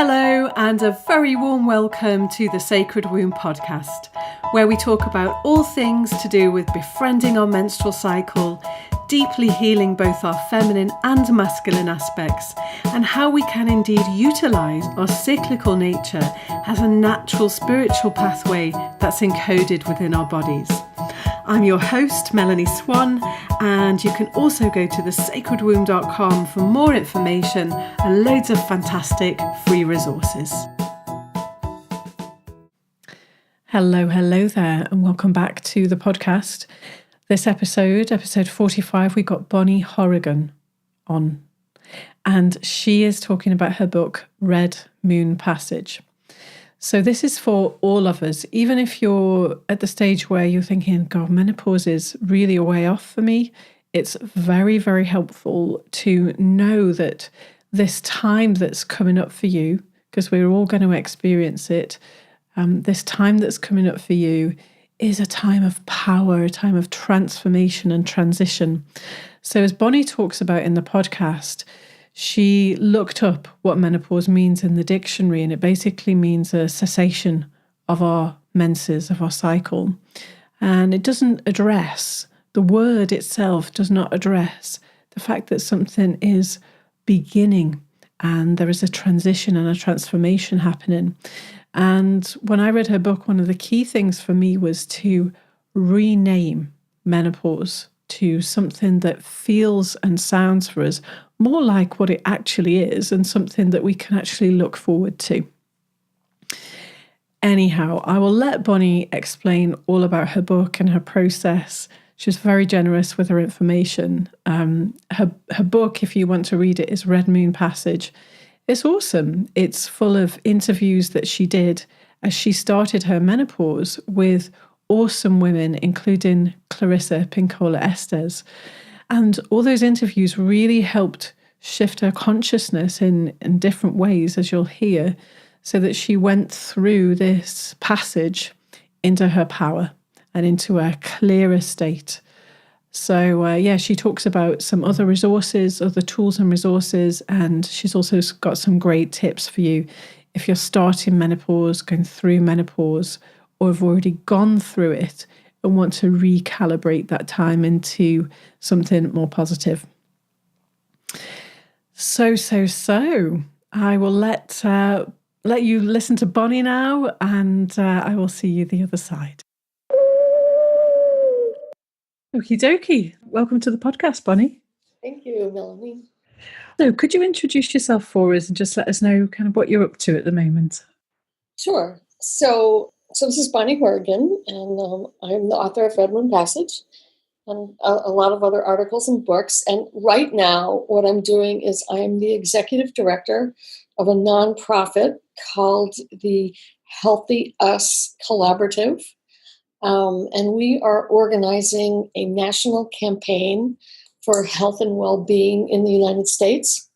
Hello, and a very warm welcome to the Sacred Womb podcast, where we talk about all things to do with befriending our menstrual cycle, deeply healing both our feminine and masculine aspects, and how we can indeed utilise our cyclical nature as a natural spiritual pathway that's encoded within our bodies. I'm your host, Melanie Swan, and you can also go to thesacredwomb.com for more information and loads of fantastic free resources. Hello there, and welcome back to the podcast. This episode 45, we got Bonnie Horrigan on, and she is talking about her book, Red Moon Passage. So this is for all of us, even if you're at the stage where you're thinking, God, menopause is really a way off for me. It's very, very helpful to know that this time that's coming up for you, because we're all going to experience it, this time that's coming up for you is a time of power, a time of transformation and transition. So as Bonnie talks about in the podcast, she looked up what menopause means in the dictionary, and it basically means a cessation of our menses, of our cycle. And it doesn't address, the word itself does not address the fact that something is beginning and there is a transition and a transformation happening. And when I read her book, one of the key things for me was to rename menopause to something that feels and sounds for us more like what it actually is and something that we can actually look forward to. Anyhow, I will let Bonnie explain all about her book and her process. She's very generous with her information. Her book, if you want to read it, is Red Moon Passage. It's awesome. It's full of interviews that she did as she started her menopause with awesome women, including Clarissa Pinkola Estes. And all those interviews really helped shift her consciousness in different ways, as you'll hear, so that she went through this passage into her power and into a clearer state. So, she talks about some other resources, other tools and resources, and she's also got some great tips for you if you're starting menopause, going through menopause, or have already gone through it and want to recalibrate that time into something more positive. So, I will let you listen to Bonnie now, and I will see you the other side. Okie dokie. Welcome to the podcast, Bonnie. Thank you, Melanie. So could you introduce yourself for us and just let us know kind of what you're up to at the moment? Sure. So this is Bonnie Horrigan, and I'm the author of Red Moon Passage and a lot of other articles and books. And right now, what I'm doing is I am the executive director of a nonprofit called the Healthy Us Collaborative. And we are organizing a national campaign for health and well-being in the United States.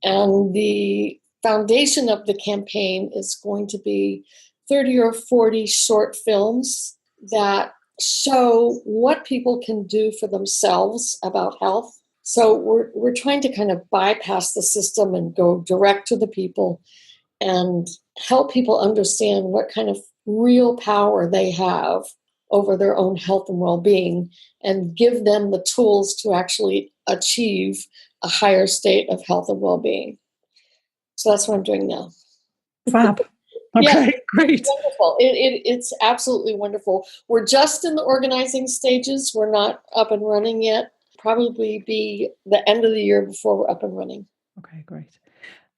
And the foundation of the campaign is going to be 30 or 40 short films that show what people can do for themselves about health. So we're trying to kind of bypass the system and go direct to the people and help people understand what kind of real power they have over their own health and well-being, and give them the tools to actually achieve a higher state of health and well-being. So that's what I'm doing now. Fab. Okay, yeah, great. Wonderful. It's absolutely wonderful. We're just in the organizing stages. We're not up and running yet. Probably be the end of the year before we're up and running. Okay, great.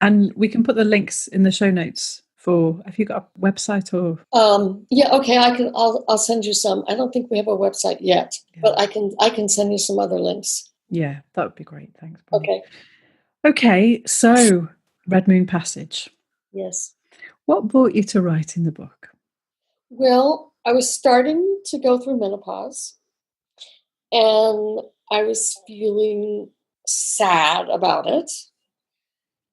And we can put the links in the show notes for, have you got a website or? Okay. I'll send you some. I don't think we have a website yet, but I can send you some other links. Yeah, that would be great. Thanks, Bonnie. Okay. So Red Moon Passage. Yes. What brought you to writing the book? Well, I was starting to go through menopause, and I was feeling sad about it.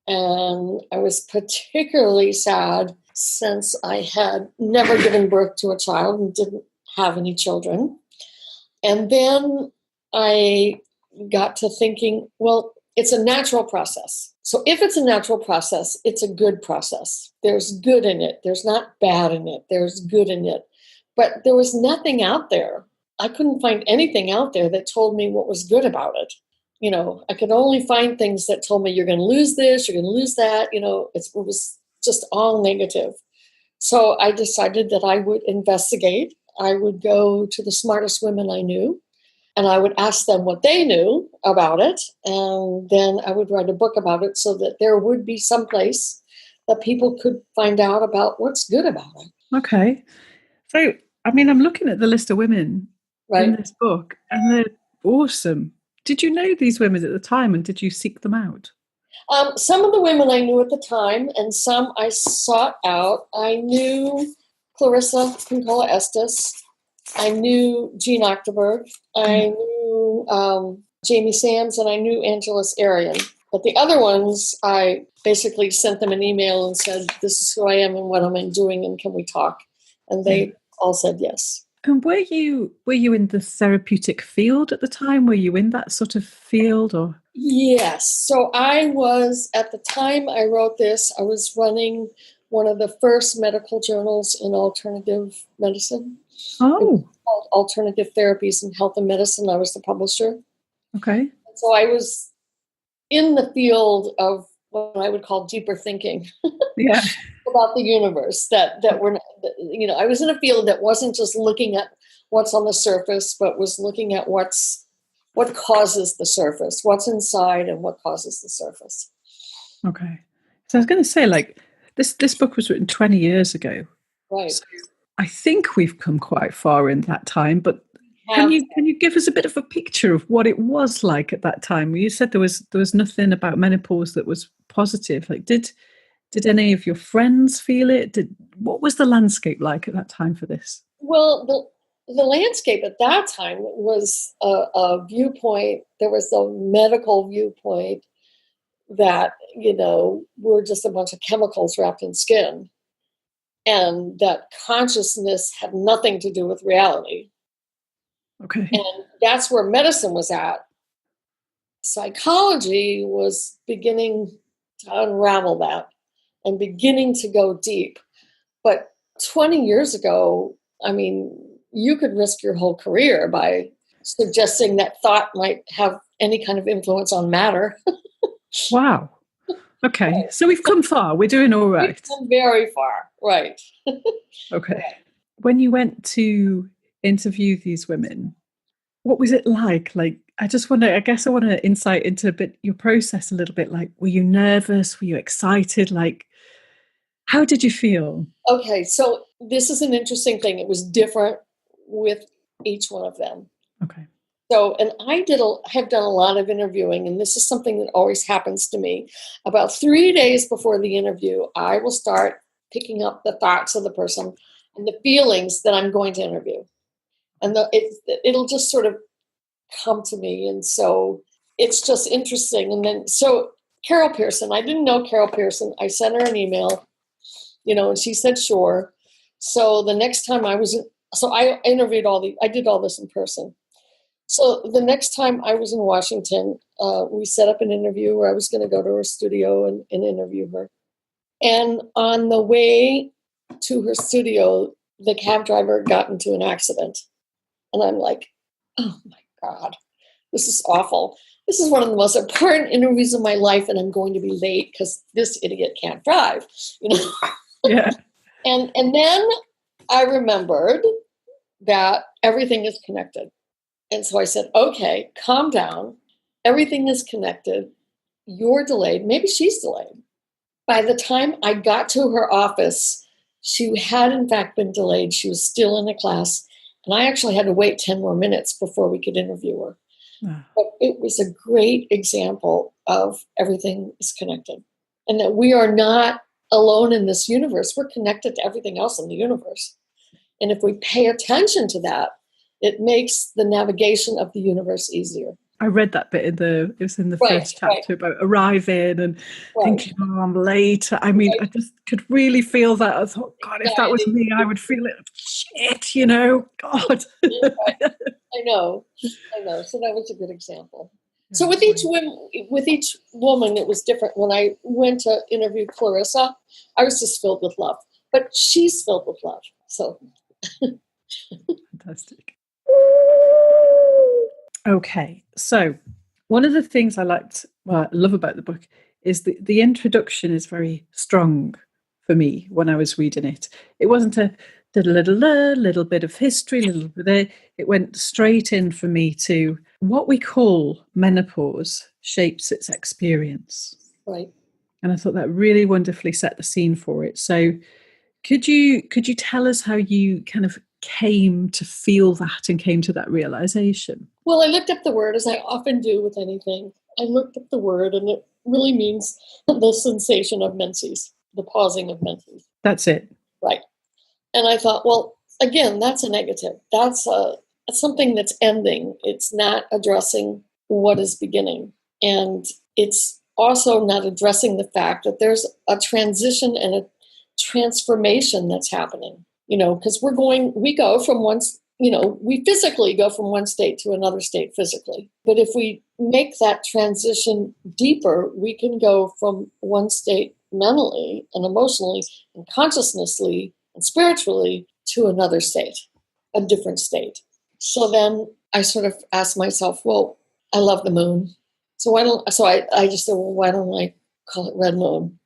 And I was particularly sad since I had never given birth to a child and didn't have any children. And then I got to thinking, well, it's a natural process. So if it's a natural process, it's a good process. There's good in it. There's not bad in it. There's good in it. But there was nothing out there. I couldn't find anything out there that told me what was good about it. I could only find things that told me you're going to lose this, you're going to lose that. It was just all negative. So I decided that I would investigate. I would go to the smartest women I knew, and I would ask them what they knew about it. And then I would write a book about it so that there would be some place that people could find out about what's good about it. Okay. So, I'm looking at the list of women in this book, and they're awesome. Did you know these women at the time, and did you seek them out? Some of the women I knew at the time, and some I sought out. I knew Clarissa Pinkola Estes. I knew Jean Octoberg. I knew Jamie Sams, and I knew Angeles Arian. But the other ones, I basically sent them an email and said, this is who I am and what am I doing, and can we talk? And they all said yes. And were you in the therapeutic field at the time? Were you in that sort of field, or? Yes. So I was, at the time I wrote this, I was running one of the first medical journals in alternative medicine. Oh. It was called Alternative Therapies in Health and Medicine. I was the publisher. Okay. So I was in the field of what I would call deeper thinking. Yeah. About the universe, that we're, I was in a field that wasn't just looking at what's on the surface, but was looking at what causes the surface, what's inside, and what causes the surface. Okay. So I was going to say, this book was written 20 years ago. Right. So I think we've come quite far in that time, but can you give us a bit of a picture of what it was like at that time? You said there was nothing about menopause that was positive. Did any of your friends feel it? What was the landscape like at that time for this? Well, the landscape at that time was a viewpoint. There was a medical viewpoint that, we're just a bunch of chemicals wrapped in skin, and that consciousness had nothing to do with reality. Okay. And that's where medicine was at. Psychology was beginning to unravel that and beginning to go deep. But 20 years ago, you could risk your whole career by suggesting that thought might have any kind of influence on matter. Wow. Okay. Right. So we've come far. We're doing all right. We've come very far. Right. Okay. Right. When you went to interview these women, what was it like? I guess I want to insight into a bit your process a little bit. Were you nervous? Were you excited? How did you feel? Okay, so this is an interesting thing. It was different with each one of them. Okay. So, and I have done a lot of interviewing, and this is something that always happens to me. About 3 days before the interview, I will start picking up the thoughts of the person and the feelings that I'm going to interview. And it'll just sort of come to me. And so it's just interesting. And then, so Carol Pearson, I didn't know Carol Pearson. I sent her an email, and she said, sure. So the next time I interviewed I did all this in person. So the next time I was in Washington, we set up an interview where I was going to go to her studio and interview her. And on the way to her studio, the cab driver got into an accident. And I'm like, oh my God, this is awful. This is one of the most important interviews of my life, and I'm going to be late because this idiot can't drive. Yeah. And then I remembered that everything is connected. And so I said, okay, calm down. Everything is connected. You're delayed. Maybe she's delayed. By the time I got to her office, she had in fact been delayed. She was still in a class. And I actually had to wait 10 more minutes before we could interview her. But it was a great example of everything is connected. And that we are not alone in this universe. We're connected to everything else in the universe. And if we pay attention to that, it makes the navigation of the universe easier. I read that bit it was in the first chapter about arriving and thinking, oh, I'm late. I just could really feel that. I thought, God, if that was me, I would feel it. Shit, God. I know. So that was a good example. So with each woman, it was different. When I went to interview Clarissa, I was just filled with love. But she's filled with love. So fantastic. Okay, so one of the things I love about the book is the introduction is very strong for me when I was reading it. It wasn't a little bit of history, it went straight in for me to what we call menopause shapes its experience. Right. And I thought that really wonderfully set the scene for it. So could you tell us how you kind of came to feel that and came to that realization? Well, I looked up the word, as I often do with anything. I looked up the word, and it really means the sensation of menses, the pausing of menses. That's it. Right. And I thought, well, again, that's a negative. That's something that's ending. It's not addressing what is beginning. And it's also not addressing the fact that there's a transition and a transformation that's happening, because we go from we physically go from one state to another state physically. But if we make that transition deeper, we can go from one state mentally and emotionally and consciousnly and spiritually to another state, a different state. So then I sort of asked myself, well, I love the moon. So I just said, well, why don't I call it Red Moon?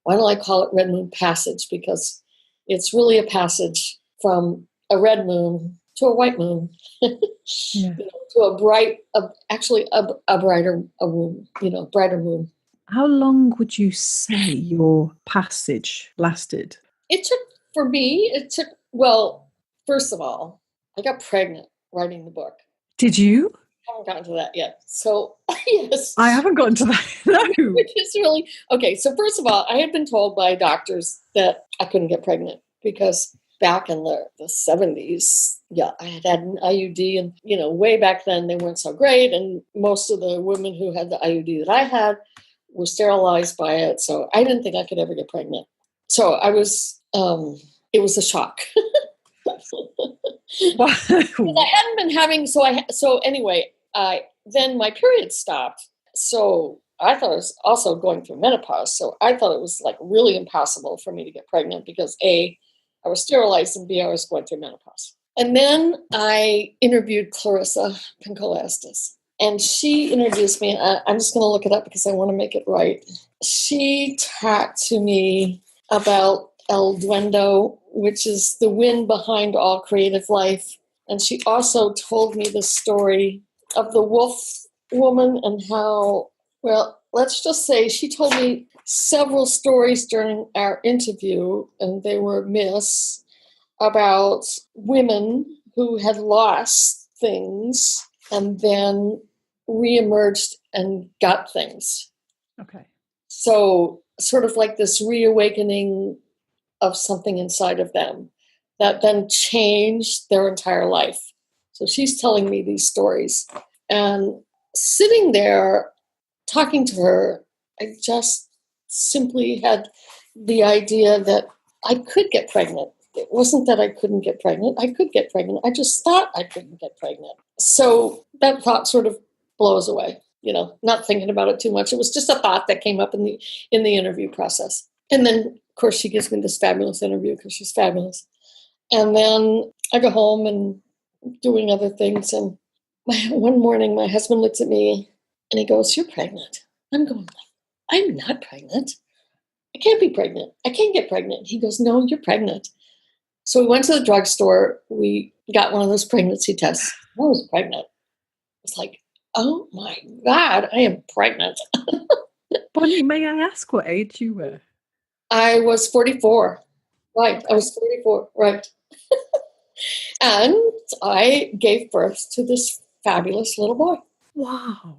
Why don't I call it Red Moon Passage? Because it's really a passage from a red moon to a white moon, Yeah. to a brighter moon. How long would you say your passage lasted? Well, first of all, I got pregnant writing the book. Did you? I haven't gotten to that yet. So, yes. I haven't gotten to that. No. Which is really, okay. So first of all, I had been told by doctors that I couldn't get pregnant because back in the 70s, I had an IUD, and, way back then they weren't so great. And most of the women who had the IUD that I had were sterilized by it. So I didn't think I could ever get pregnant. So I was, it was a shock. Wow. I hadn't been having, then my period stopped. So I thought I was also going through menopause. So I thought it was like really impossible for me to get pregnant because A, I was sterilized, and B, I was going through menopause. And then I interviewed Clarissa Pinkolastis, and she introduced me. I'm just going to look it up because I want to make it right. She talked to me about El Duendo, which is the wind behind all creative life. And she also told me the story of the wolf woman and how, well, let's just say she told me several stories during our interview, and they were myths about women who had lost things and then reemerged and got things. Okay. So sort of like this reawakening of something inside of them that then changed their entire life. So she's telling me these stories. And sitting there talking to her, I just simply had the idea that I could get pregnant. It wasn't that I couldn't get pregnant. I could get pregnant. I just thought I couldn't get pregnant. So that thought sort of blows away, not thinking about it too much. It was just a thought that came up in the interview process. And then, of course, she gives me this fabulous interview because she's fabulous. And then I go home and doing other things. And one morning, my husband looks at me and he goes, "You're pregnant." I'm going, "I'm not pregnant. I can't be pregnant. I can't get pregnant." He goes, "No, you're pregnant." So we went to the drugstore. We got one of those pregnancy tests. I was pregnant. It's like, oh my God, I am pregnant. Bonnie, may I ask what age you were? I was 44. Right. Okay. I was 44. Right. And I gave birth to this fabulous little boy. Wow.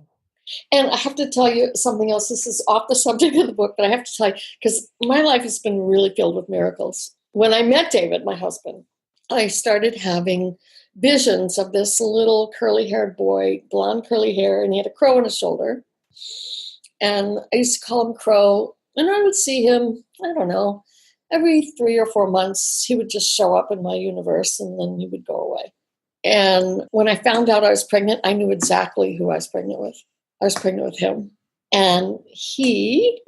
And I have to tell you something else. This is off the subject of the book, but I have to tell you, because my life has been really filled with miracles. When I met David, my husband, I started having visions of this little curly-haired boy, blonde curly hair, and he had a crow on his shoulder. And I used to call him Crow, and I would see him, I don't know, every 3 or 4 months. He would just show up in my universe, and then he would go away. And when I found out I was pregnant, I knew exactly who I was pregnant with. I was pregnant with him. And he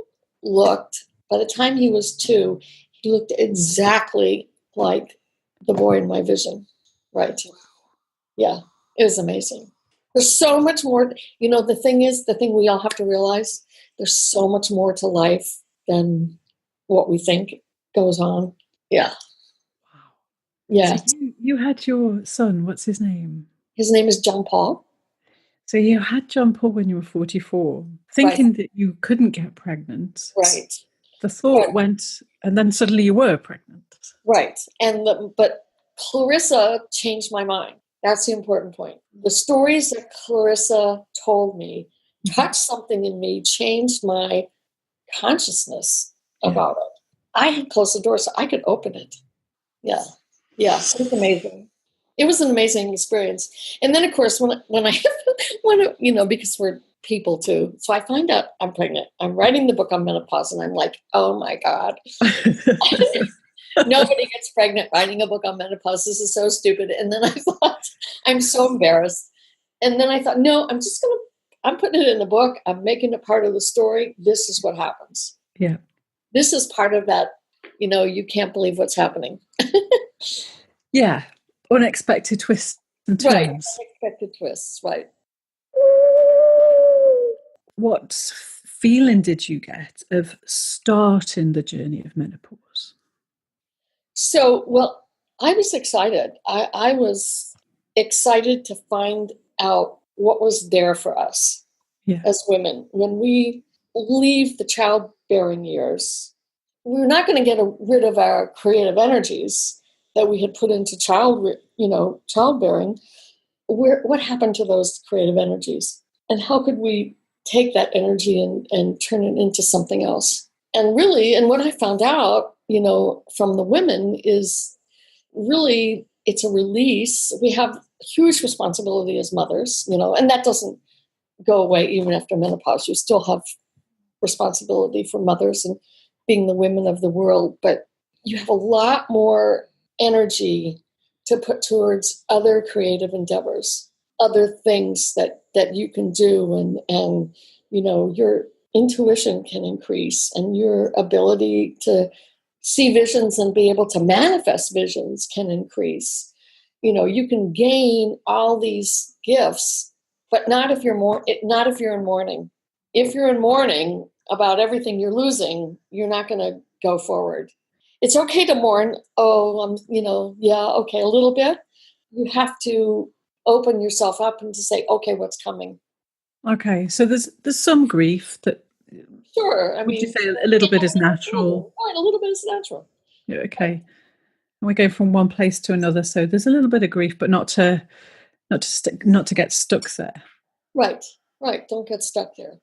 looked, by the time he was 2, he looked exactly like the boy in my vision. Right. Yeah, it was amazing. There's so much more. The thing we all have to realize, there's so much more to life than what we think goes on. Yeah. Wow. Yeah. So you had your son, what's his name? His name is John Paul. So you had John Paul when you were 44, Right. thinking that you couldn't get pregnant. Right. The thought went, and then suddenly you were pregnant. Right. But Clarissa changed my mind. That's the important point. The stories that Clarissa told me touched something in me, changed my consciousness about it. I had closed the door so I could open it. Yeah. Yeah. It was amazing. It was an amazing experience. And then, of course, when I, because we're people too. So I find out I'm pregnant. I'm writing the book on menopause, and I'm like, oh my God. Nobody gets pregnant writing a book on menopause. This is so stupid. And then I thought, I'm so embarrassed. And then I thought, no, I'm putting it in the book. I'm making it part of the story. This is what happens. Yeah. This is part of that, you can't believe what's happening. Yeah. Unexpected twists and turns. Right. Unexpected twists. Right. What feeling did you get of starting the journey of menopause? So, well, I was excited. I was excited to find out what was there for us as women. When we leave the childbearing years, we're not going to get rid of our creative energies that we had put into childbearing. What happened to those creative energies? And how could we take that energy and turn it into something else? And really, and what I found out, from the women is really it's a release. We have huge responsibility as mothers, and that doesn't go away even after menopause. You still have responsibility for mothers and being the women of the world, but you have a lot more energy to put towards other creative endeavors, other things that you can do, and your intuition can increase, and your ability to see visions and be able to manifest visions can increase. You can gain all these gifts, but not if you're in mourning. If you're in mourning about everything you're losing, you're not going to go forward. It's okay to mourn. Oh, okay, a little bit. You have to open yourself up and to say, okay, what's coming? Okay, so there's some grief that. Sure. Would you say a little bit is natural? Right, a little bit is natural. Yeah, okay. And we go from one place to another, so there's a little bit of grief, but not to get stuck there. Right. Don't get stuck there.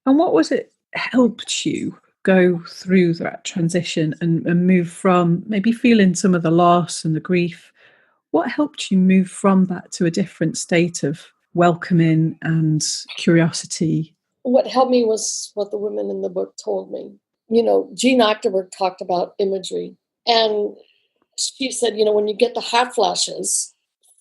And what was it helped you go through that transition and move from maybe feeling some of the loss and the grief? What helped you move from that to a different state of welcoming and curiosity? What helped me was what the women in the book told me. Jean Ochterberg talked about imagery, and she said, when you get the hot flashes,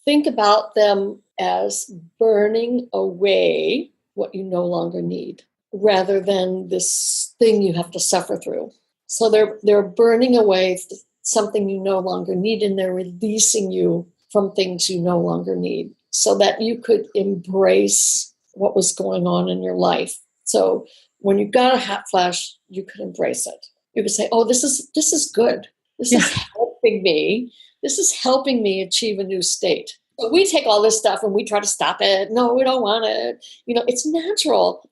think about them as burning away what you no longer need, rather than this thing you have to suffer through. So they're burning away something you no longer need, and they're releasing you from things you no longer need, so that you could embrace what was going on in your life. So when you got a hot flash, you could embrace it. You could say, oh, this is good. This is helping me. This is helping me achieve a new state. But we take all this stuff and we try to stop it. No, we don't want it. It's natural.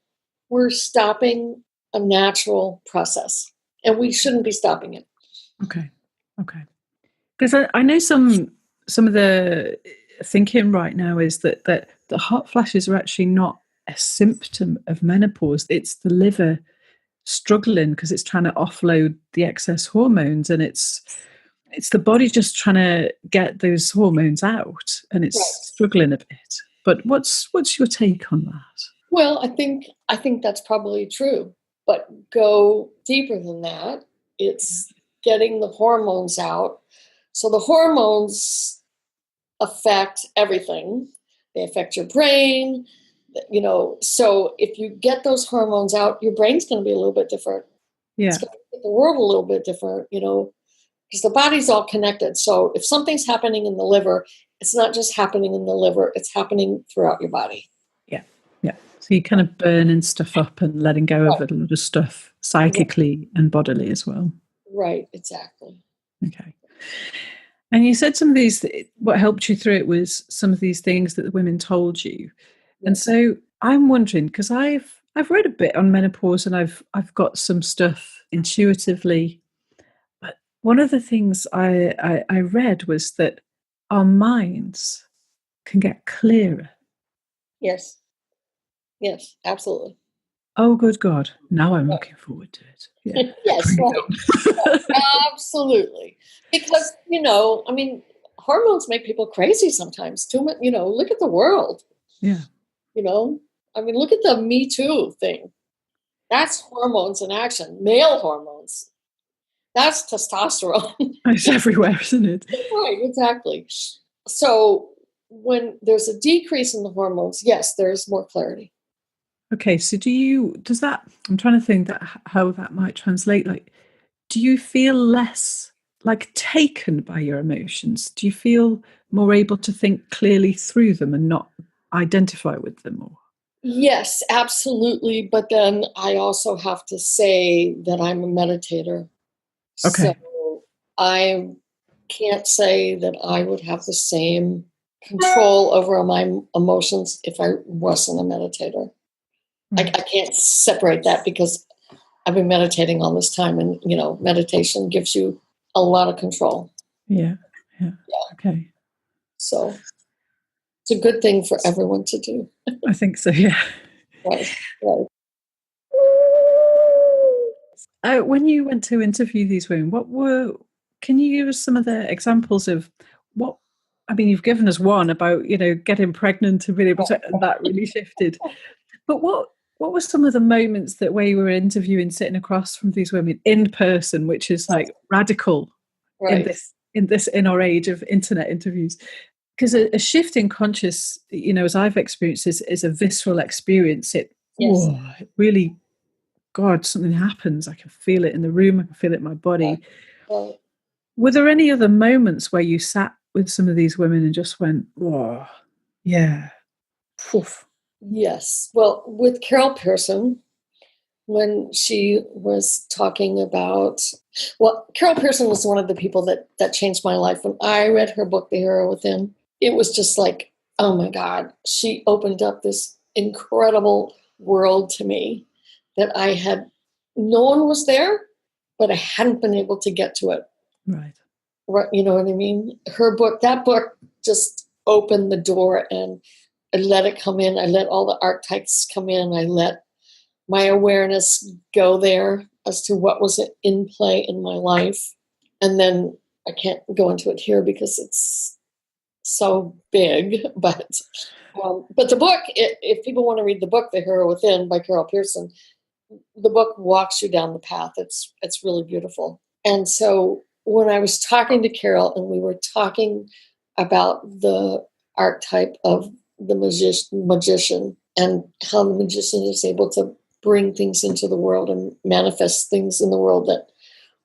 We're stopping a natural process, and we shouldn't be stopping it. Okay. Because I know some of the thinking right now is that the hot flashes are actually not a symptom of menopause. It's the liver struggling because it's trying to offload the excess hormones, and it's the body just trying to get those hormones out, and it's struggling a bit. But what's your take on that? Well, I think that's probably true, but go deeper than that. It's getting the hormones out. So the hormones affect everything. They affect your brain. So if you get those hormones out, your brain's going to be a little bit different. Yeah. It's going to make the world a little bit different, because the body's all connected. So if something's happening in the liver, it's not just happening in the liver, it's happening throughout your body. Yeah. Yeah. So you're kind of burning stuff up and letting go of a lot of stuff psychically and bodily as well. Right, exactly. Okay. And you said some of these, what helped you through it was some of these things that the women told you. Yes. And so I'm wondering, because I've read a bit on menopause and I've got some stuff intuitively. But one of the things I read was that our minds can get clearer. Yes. Yes, absolutely. Oh, good God. Now I'm looking forward to it. Yeah. Yes, right. Absolutely. Because, hormones make people crazy sometimes. Too much, look at the world. Yeah. Look at the Me Too thing. That's hormones in action, male hormones. That's testosterone. It's everywhere, isn't it? Right, exactly. So when there's a decrease in the hormones, yes, there's more clarity. Okay, so does that, I'm trying to think that how that might translate. Like, do you feel less like taken by your emotions? Do you feel more able to think clearly through them and not identify with them more? Yes, absolutely. But then I also have to say that I'm a meditator. Okay. So I can't say that I would have the same control over my emotions if I wasn't a meditator. I can't separate that because I've been meditating all this time, and meditation gives you a lot of control. Yeah. Okay. So it's a good thing for everyone to do. I think so. Yeah. Right. When you went to interview these women, can you give us some of the examples of what? I mean, you've given us one about getting pregnant and being able to, and that really shifted. But what were some of the moments that where you were interviewing, sitting across from these women in person, which is like radical in our age of internet interviews? Because a shift in conscious, as I've experienced, is a visceral experience. It really, God, something happens. I can feel it in the room. I can feel it in my body. Right. Were there any other moments where you sat with some of these women and just went, "Whoa, yeah, poof"? Yes. Well, with Carol Pearson, when she was talking about, Carol Pearson was one of the people that changed my life. When I read her book, The Hero Within, it was just like, oh my God, she opened up this incredible world to me that I had known was there, but I hadn't been able to get to it. Right. You know what I mean? That book just opened the door, and I let it come in. I let all the archetypes come in. I let my awareness go there as to what was in play in my life. And then I can't go into it here because it's so big, but the book, if people want to read the book, The Hero Within by Carol Pearson, the book walks you down the path. It's really beautiful. And so when I was talking to Carol and we were talking about the archetype of the magician and how the magician is able to bring things into the world and manifest things in the world that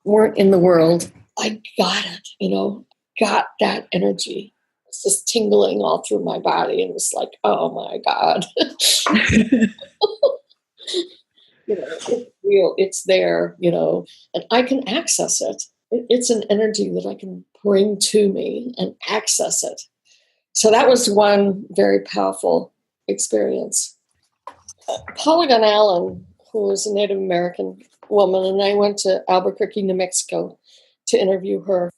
weren't in the world, I got it, got that energy. It's just tingling all through my body, and it's like, oh my God. It's real, it's there, and I can access it. It's an energy that I can bring to me and access it. So that was one very powerful experience. Horrigan Allen, who was a Native American woman, and I went to Albuquerque, New Mexico to interview her.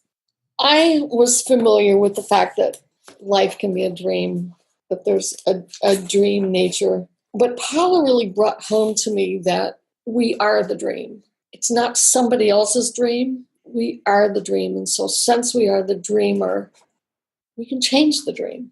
I was familiar with the fact that life can be a dream, that there's a dream nature. But Paula really brought home to me that we are the dream. It's not somebody else's dream. We are the dream. And so since we are the dreamer, we can change the dream.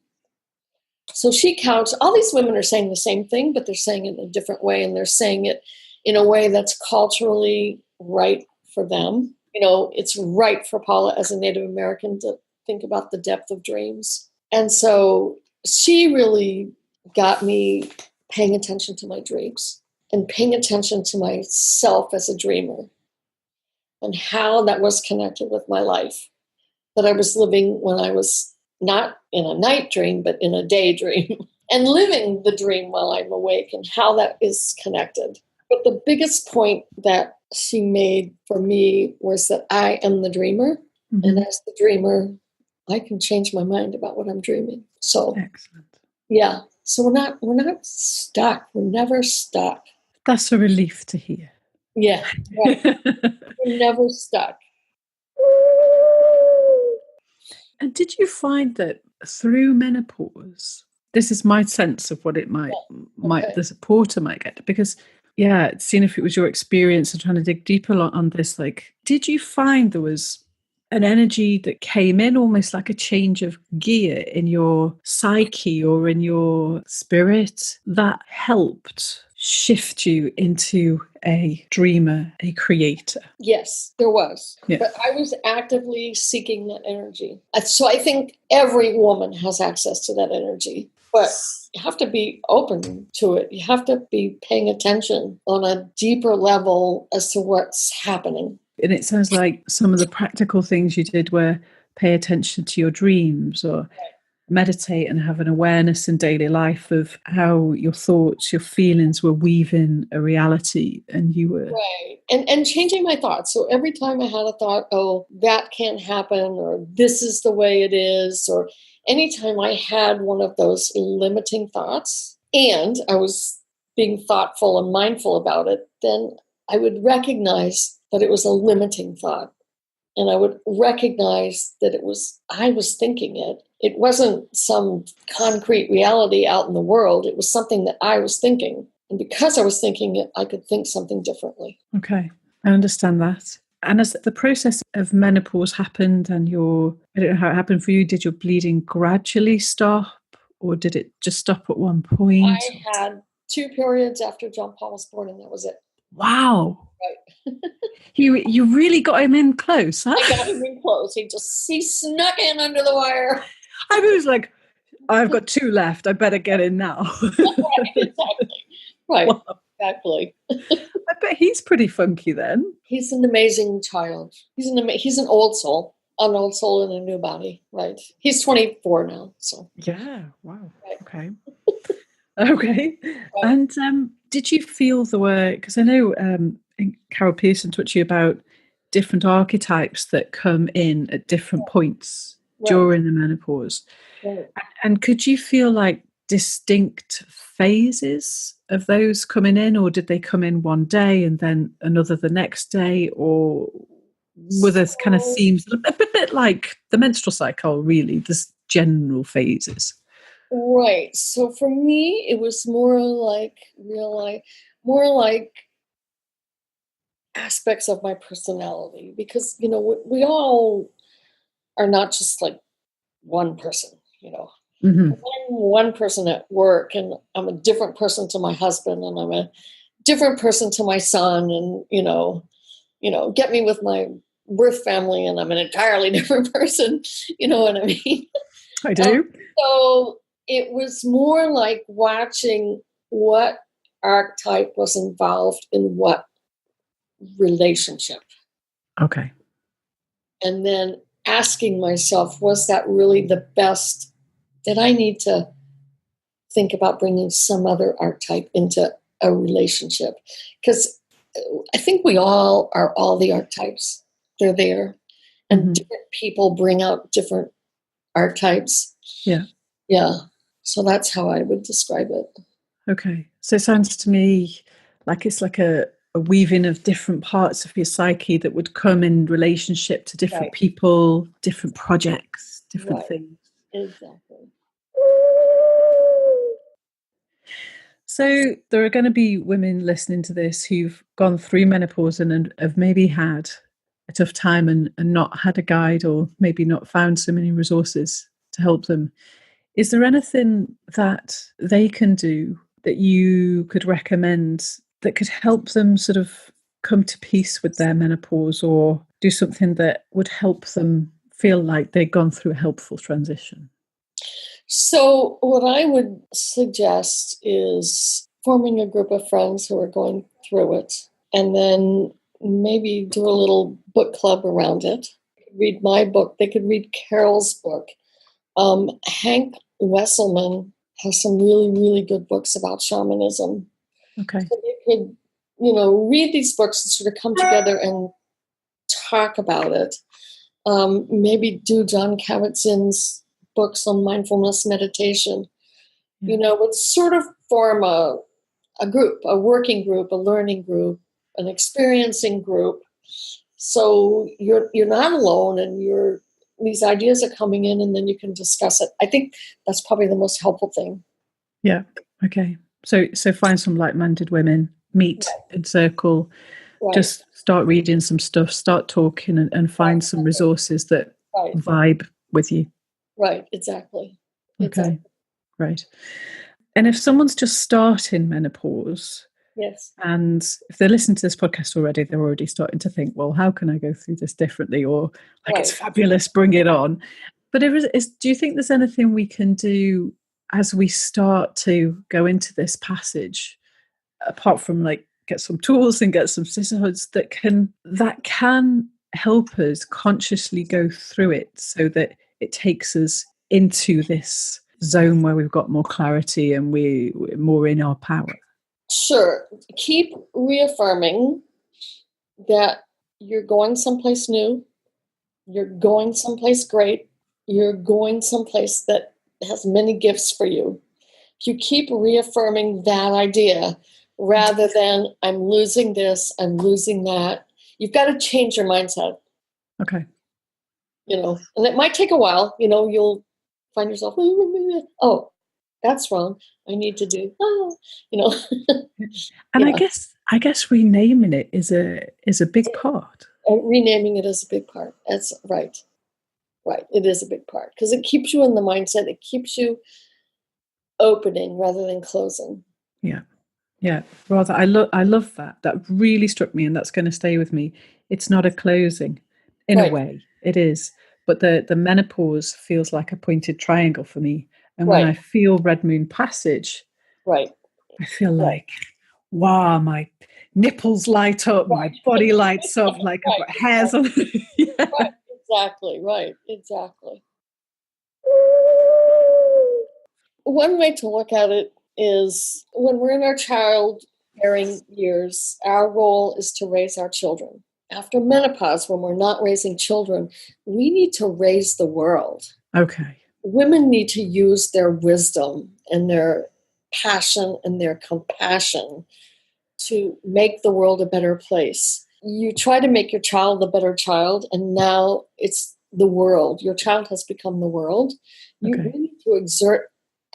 So she counts, all these women are saying the same thing, but they're saying it in a different way, and they're saying it in a way that's culturally right for them. It's right for Paula as a Native American to think about the depth of dreams. And so she really got me paying attention to my dreams and paying attention to myself as a dreamer and how that was connected with my life that I was living when I was not in a night dream, but in a daydream, and living the dream while I'm awake and how that is connected. But the biggest point that she made for me was that I am the dreamer. Mm-hmm. And as the dreamer, I can change my mind about what I'm dreaming. So excellent. Yeah. So we're not stuck. We're never stuck. That's a relief to hear. Yeah. Right. We're never stuck. And did you find that through menopause, this is my sense of what it might the supporter might get, because seeing if it was your experience and trying to dig deeper on this, like, did you find there was an energy that came in almost like a change of gear in your psyche or in your spirit that helped shift you into a dreamer, a creator? Yes, there was. Yeah. But I was actively seeking that energy. So I think every woman has access to that energy, but you have to be open to it. You have to be paying attention on a deeper level as to what's happening. And it sounds like some of the practical things you did were pay attention to your dreams or meditate and have an awareness in daily life of how your thoughts, your feelings were weaving a reality, and you were... Right. And changing my thoughts. So every time I had a thought, oh, that can't happen, or this is the way it is, or anytime I had one of those limiting thoughts and I was being thoughtful and mindful about it, then I would recognize that it was a limiting thought. And I would recognize that I was thinking it. It wasn't some concrete reality out in the world. It was something that I was thinking. And because I was thinking it, I could think something differently. Okay, I understand that. And as the process of menopause happened and I don't know how it happened for you, did your bleeding gradually stop or did it just stop at one point? I had 2 periods after John Paul was born and that was it. Wow. Right. You really got him in close, huh? I got him in close. He snuck in under the wire. I was like, I've got 2 left. I better get in now. Right, exactly. Right, wow. Exactly. I bet he's pretty funky then. He's an amazing child. He's an old soul in a new body. Right. He's 24 now. So. Yeah. Wow. Right. Okay. Okay. Right. And did you feel there were, because I know Carol Pearson talked to you about different archetypes that come in at different points during the menopause. Right. And could you feel like distinct phases of those coming in, or did they come in one day and then another the next day, or were there kind of themes a bit like the menstrual cycle, really, this general phases? Right. So for me, it was more like aspects of my personality, because, we all are not just like one person, Mm-hmm. I'm one person at work and I'm a different person to my husband and I'm a different person to my son and, get me with my birth family and I'm an entirely different person. You know what I mean? I do. So it was more like watching what archetype was involved in what relationship. Okay. And then asking myself, was that really the best? Did I need to think about bringing some other archetype into a relationship? Because I think we all are all the archetypes. They're there. And different people bring out different archetypes. Yeah. Yeah. So that's how I would describe it. Okay. So it sounds to me like it's like a weaving of different parts of your psyche that would come in relationship to different people, different projects, different things. Exactly. So there are going to be women listening to this who've gone through menopause and have maybe had a tough time and not had a guide, or maybe not found so many resources to help them. Is there anything that they can do that you could recommend that could help them sort of come to peace with their menopause, or do something that would help them feel like they've gone through a helpful transition? So, what I would suggest is forming a group of friends who are going through it, and then maybe do a little book club around it. Read my book. They could read Carol's book. Hank Wesselman has some really, really good books about shamanism. Okay. So they could, read these books and sort of come together and talk about it. Maybe do John Kabat-Zinn's books on mindfulness meditation. Would sort of form a group, a working group, a learning group, an experiencing group. So you're not alone, and these ideas are coming in, and then you can discuss it. I think that's probably the most helpful thing. Yeah. Okay. So find some like-minded women, meet in circle, just start reading some stuff, start talking, and find some resources that vibe with you. Right. Exactly. Okay. Right. And if someone's just starting menopause, yes, and if they listen to this podcast already, they're already starting to think, well, how can I go through this differently? Or like, it's fabulous, bring it on. But do you think there's anything we can do as we start to go into this passage, apart from like get some tools and get some sisterhoods that can help us consciously go through it so that it takes us into this zone where we've got more clarity and we're more in our power? Sure. Keep reaffirming that you're going someplace new, you're going someplace great, you're going someplace that has many gifts for you. If you keep reaffirming that idea rather than I'm losing this, I'm losing that, you've got to change your mindset. Okay. And it might take a while. You'll find yourself, oh, that's wrong. I need to do, And I guess renaming it is a big part. Renaming it is a big part. That's right. Right. It is a big part because it keeps you in the mindset. It keeps you opening rather than closing. Yeah. Yeah. Rather, I love that. That really struck me, and that's going to stay with me. It's not a closing in a way. It is. But the menopause feels like a pointed triangle for me. And when I feel Red Moon Passage, I feel like, wow, my nipples light up, my body lights up, like I've got hairs on. Yeah. Right, exactly. One way to look at it is when we're in our childbearing years, our role is to raise our children. After menopause, when we're not raising children, we need to raise the world. Okay. Women need to use their wisdom and their passion and their compassion to make the world a better place. You try to make your child a better child, and now it's the world. Your child has become the world. You need to exert,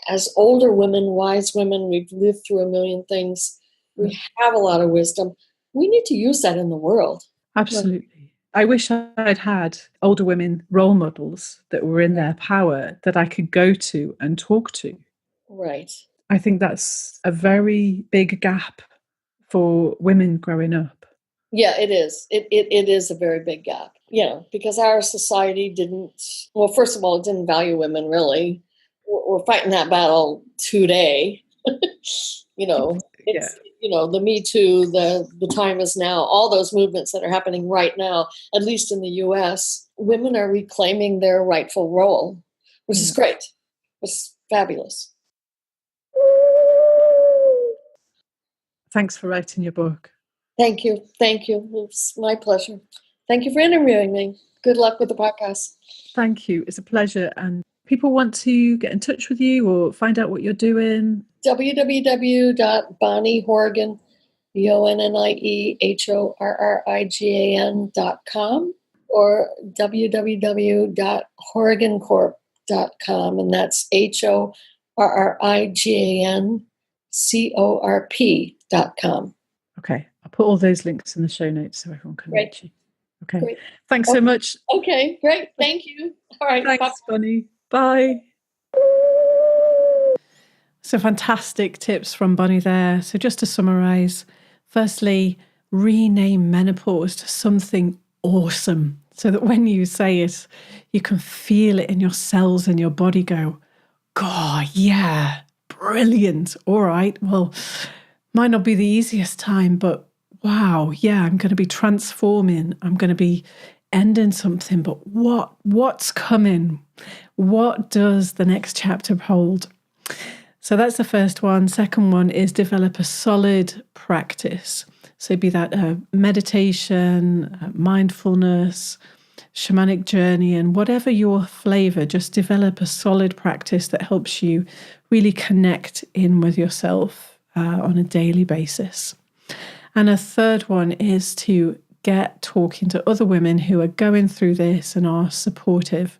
as older women, wise women, we've lived through a million things. We have a lot of wisdom. We need to use that in the world. Absolutely. I wish I'd had older women role models that were in their power that I could go to and talk to. Right. I think that's a very big gap for women growing up. Yeah, it is. It is a very big gap. Because our society first of all, it didn't value women really. We're fighting that battle today. It's the Me Too, the Time Is Now, all those movements that are happening right now, at least in the US, women are reclaiming their rightful role, which is great. It's fabulous. Thanks for writing your book. Thank you. It's my pleasure. Thank you for interviewing me. Good luck with the podcast. Thank you. It's a pleasure. And people want to get in touch with you or find out what you're doing. www.bonniehorrigan, BonnieHorrigan.com or www.horrigancorp.com, and that's HORRIGANCORP.com. Okay. I'll put all those links in the show notes so everyone can reach you. Okay. Great. Thanks so much. Okay, great. Thank you. All right. Thanks, Bonnie. Bye. So fantastic tips from Bonnie there. So just to summarize, firstly, rename menopause to something awesome so that when you say it, you can feel it in your cells and your body go, God, yeah, brilliant. All right, well, might not be the easiest time, but wow, yeah, I'm going to be transforming. I'm going to be ending something, but what's coming? What does the next chapter hold? So that's the first one. Second one is develop a solid practice. So be that meditation, mindfulness, shamanic journey, and whatever your flavor, just develop a solid practice that helps you really connect in with yourself on a daily basis. And a third one is to get talking to other women who are going through this and are supportive.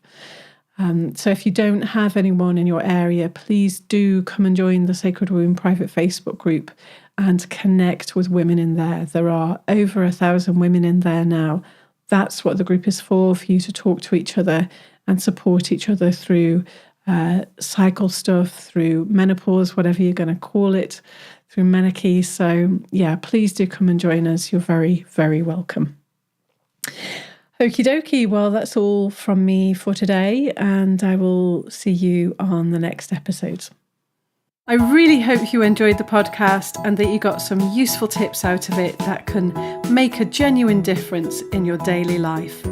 So if you don't have anyone in your area, please do come and join the Sacred Womb private Facebook group and connect with women in there. There are over 1,000 women in there now. That's what the group is for you to talk to each other and support each other through cycle stuff, through menopause, whatever you're going to call it, through menarche. So yeah, please do come and join us. You're very, very welcome. Okie dokie. Well, that's all from me for today, and I will see you on the next episode. I really hope you enjoyed the podcast and that you got some useful tips out of it that can make a genuine difference in your daily life.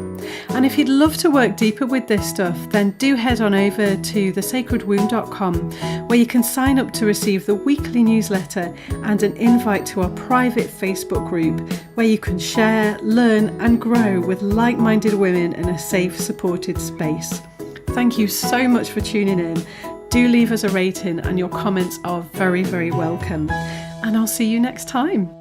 And if you'd love to work deeper with this stuff, then do head on over to thesacredwomb.com, where you can sign up to receive the weekly newsletter and an invite to our private Facebook group, where you can share, learn and grow with like-minded women in a safe, supported space. Thank you so much for tuning in. Do leave us a rating, and your comments are very, very welcome. And I'll see you next time.